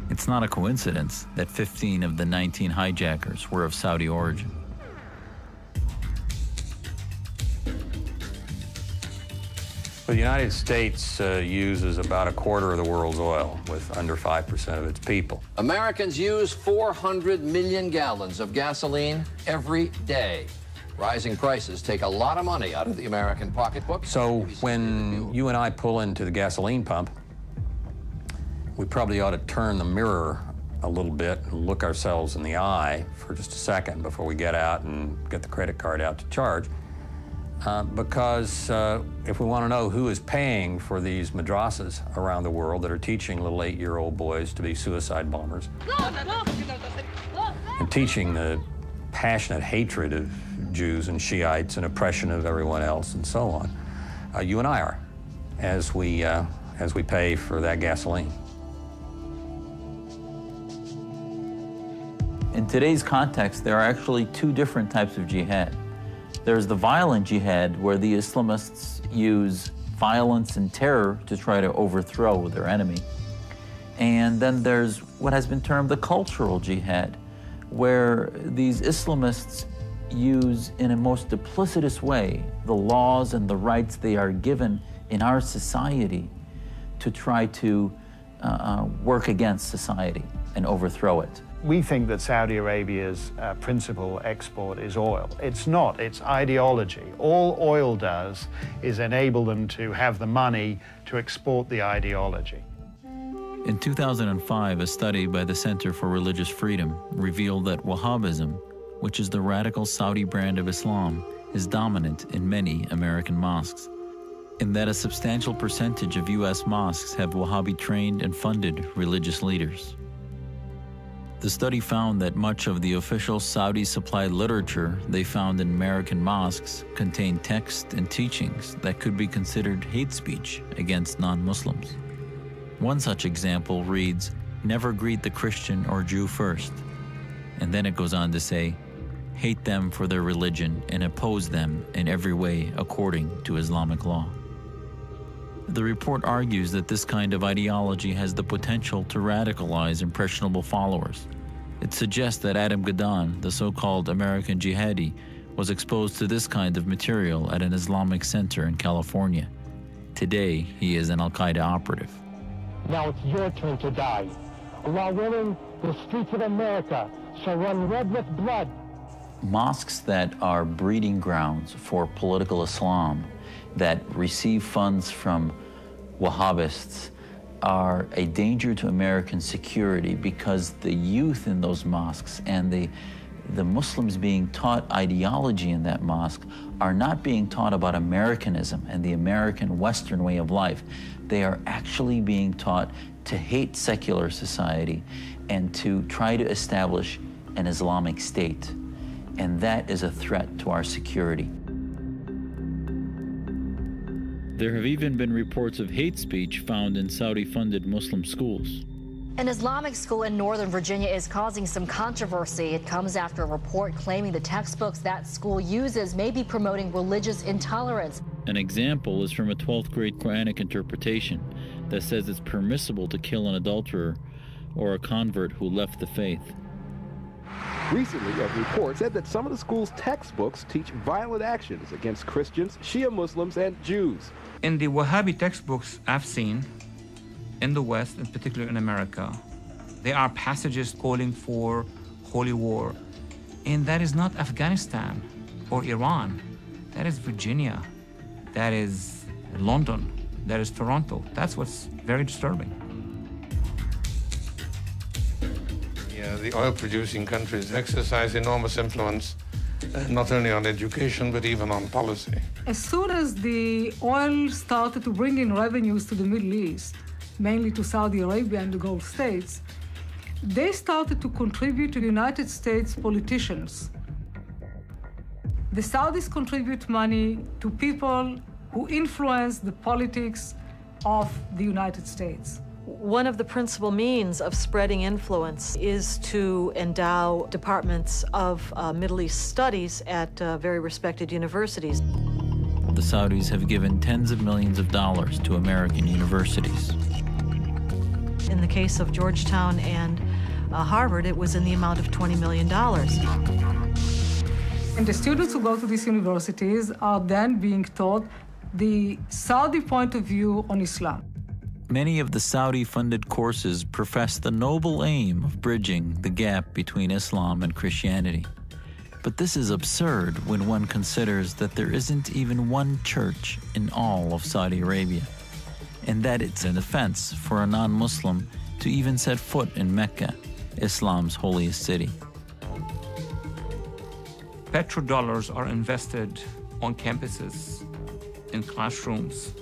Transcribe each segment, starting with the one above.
It's not a coincidence that 15 of the 19 hijackers were of Saudi origin. The United States uses about a quarter of the world's oil, with under 5% of its people. Americans use 400 million gallons of gasoline every day. Rising prices take a lot of money out of the American pocketbook. So when you and I pull into the gasoline pump, we probably ought to turn the mirror a little bit and look ourselves in the eye for just a second before we get out and get the credit card out to charge. Because if we want to know who is paying for these madrasas around the world that are teaching little 8-year-old boys to be suicide bombers and teaching the passionate hatred of Jews and Shiites and oppression of everyone else and so on, you and I are, as we pay for that gasoline. In today's context, there are actually two different types of jihad. There's the violent jihad, where the Islamists use violence and terror to try to overthrow their enemy. And then there's what has been termed the cultural jihad, where these Islamists use in a most duplicitous way the laws and the rights they are given in our society to try to work against society and overthrow it. We think that Saudi Arabia's principal export is oil. It's not, it's ideology. All oil does is enable them to have the money to export the ideology. In 2005, a study by the Center for Religious Freedom revealed that Wahhabism, which is the radical Saudi brand of Islam, is dominant in many American mosques, and that a substantial percentage of U.S. mosques have Wahhabi-trained and funded religious leaders. The study found that much of the official Saudi-supplied literature they found in American mosques contained text and teachings that could be considered hate speech against non-Muslims. One such example reads, "Never greet the Christian or Jew first." And then it goes on to say, "Hate them for their religion and oppose them in every way according to Islamic law." The report argues that this kind of ideology has the potential to radicalize impressionable followers. It suggests that Adam Gadon, the so-called American jihadi, was exposed to this kind of material at an Islamic center in California. Today, he is an al-Qaeda operative. Now it's your turn to die. While willing, the streets of America shall run red with blood. Mosques that are breeding grounds for political Islam, that receive funds from Wahhabists, are a danger to American security because the youth in those mosques and the Muslims being taught ideology in that mosque are not being taught about Americanism and the American Western way of life. They are actually being taught to hate secular society and to try to establish an Islamic state. And that is a threat to our security. There have even been reports of hate speech found in Saudi-funded Muslim schools. An Islamic school in Northern Virginia is causing some controversy. It comes after a report claiming the textbooks that school uses may be promoting religious intolerance. An example is from a 12th grade Quranic interpretation that says it's permissible to kill an adulterer or a convert who left the faith. Recently, a report said that some of the school's textbooks teach violent actions against Christians, Shia Muslims, and Jews. In the Wahhabi textbooks I've seen, in the West, in particular in America, there are passages calling for holy war. And that is not Afghanistan or Iran. That is Virginia. That is London. That is Toronto. That's what's very disturbing. The oil-producing countries exercise enormous influence, not only on education, but even on policy. As soon as the oil started to bring in revenues to the Middle East, mainly to Saudi Arabia and the Gulf states, they started to contribute to the United States politicians. The Saudis contribute money to people who influence the politics of the United States. One of the principal means of spreading influence is to endow departments of Middle East studies at very respected universities. The Saudis have given tens of millions of dollars to American universities. In In the case of Georgetown and Harvard, it was in the amount of $20 million. And the students who go to these universities are then being taught the Saudi point of view on Islam. Many of the Saudi-funded courses profess the noble aim of bridging the gap between Islam and Christianity. But this is absurd when one considers that there isn't even one church in all of Saudi Arabia, and that it's an offense for a non-Muslim to even set foot in Mecca, Islam's holiest city. Petrodollars are invested on campuses, in classrooms.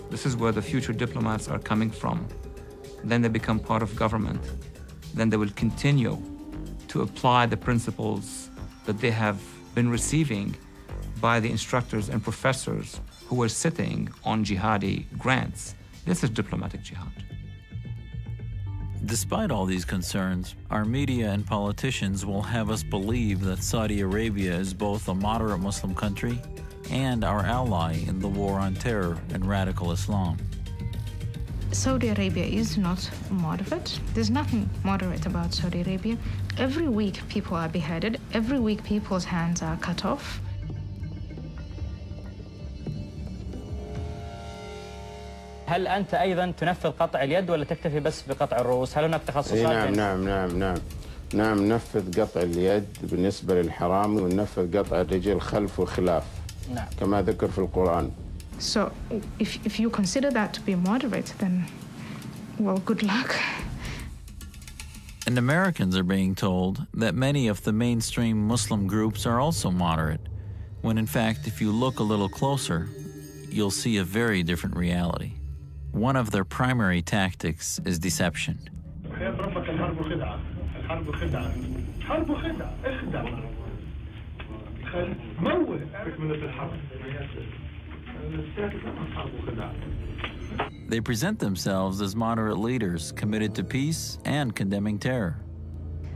This is where the future diplomats are coming from. Then they become part of government. Then they will continue to apply the principles that they have been receiving by the instructors and professors who are sitting on jihadi grants. This is diplomatic jihad. Despite all these concerns, our media and politicians will have us believe that Saudi Arabia is both a moderate Muslim country and our ally in the war on terror and radical Islam. Saudi Arabia is not moderate. There's nothing moderate about Saudi Arabia. Every week people are beheaded. Every week people's hands are cut off. هل أنت أيضا تنفذ قطع اليد ولا تكتفي بس بقطع الرؤوس؟ هل هناك تخصصات؟ نعم ننفذ قطع اليد بالنسبة للحرام وننفذ قطع الرجل خلف وخلاف. نعم. كما ذكر في القرآن. So if you consider that to be moderate, then, well, good luck. And Americans are being told that many of the mainstream Muslim groups are also moderate, when in fact, if you look a little closer, you'll see a very different reality. One of their primary tactics is deception. They present themselves as moderate leaders committed to peace and condemning terror.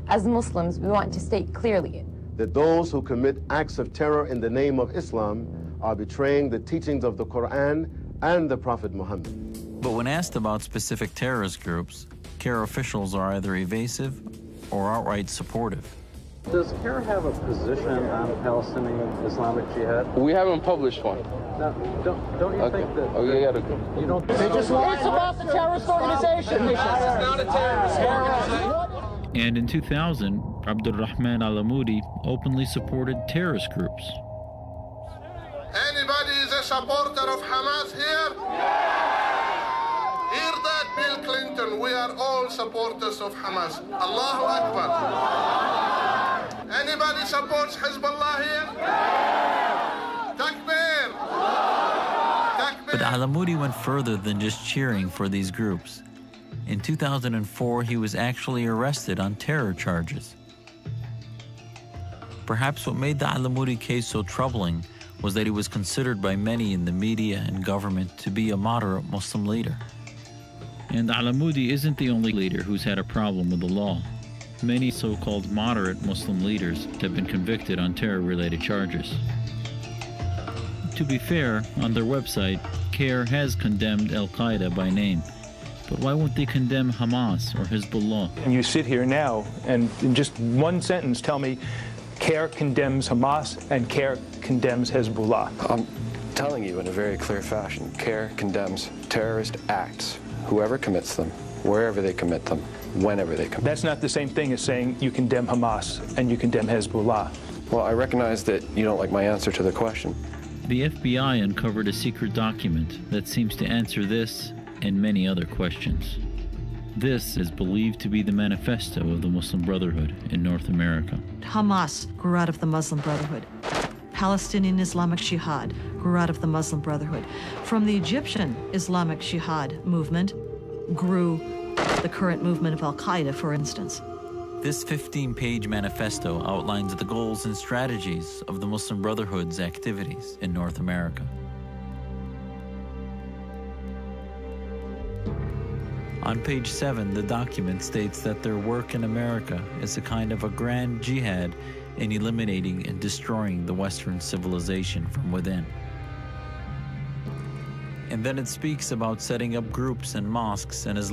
As Muslims, we want to state clearly that those who commit acts of terror in the name of Islam are betraying the teachings of the Quran and the Prophet Muhammad. But when asked about specific terrorist groups, CARE officials are either evasive or outright supportive. Does CARE have a position on Palestinian Islamic Jihad? We haven't published one. Now, don't you think that... Okay, you don't... It's about the terrorist organization. It's not a terrorist organization. And in 2000, Abdurrahman al-Amoudi openly supported terrorist groups. Anybody is a supporter of Hamas here? Hear that, Bill Clinton. We are all supporters of Hamas. Allahu Akbar. Anybody supports Hezbollah here? Takbir. But al-Amoudi went further than just cheering for these groups. In 2004, he was actually arrested on terror charges. Perhaps what made the al-Amoudi case so troubling was that he was considered by many in the media and government to be a moderate Muslim leader. And al-Amoudi isn't the only leader who's had a problem with the law. Many so-called moderate Muslim leaders have been convicted on terror-related charges. To be fair, on their website, CARE has condemned al-Qaeda by name. But why won't they condemn Hamas or Hezbollah? And you sit here now and in just one sentence tell me CARE condemns Hamas and CARE condemns Hezbollah. I'm telling you in a very clear fashion, CARE condemns terrorist acts, whoever commits them, wherever they commit them, whenever they commit them. That's not the same thing as saying you condemn Hamas and you condemn Hezbollah. Well, I recognize that you don't like my answer to the question. The FBI uncovered a secret document that seems to answer this and many other questions. This is believed to be the manifesto of the Muslim Brotherhood in North America. Hamas grew out of the Muslim Brotherhood. Palestinian Islamic Jihad grew out of the Muslim Brotherhood. From the Egyptian Islamic Jihad movement grew the current movement of al-Qaeda, for instance. This 15-page manifesto outlines the goals and strategies of the Muslim Brotherhood's activities in North America. On page 7, the document states that their work in America is a kind of a grand jihad in eliminating and destroying the Western civilization from within. And then it speaks about setting up groups and mosques and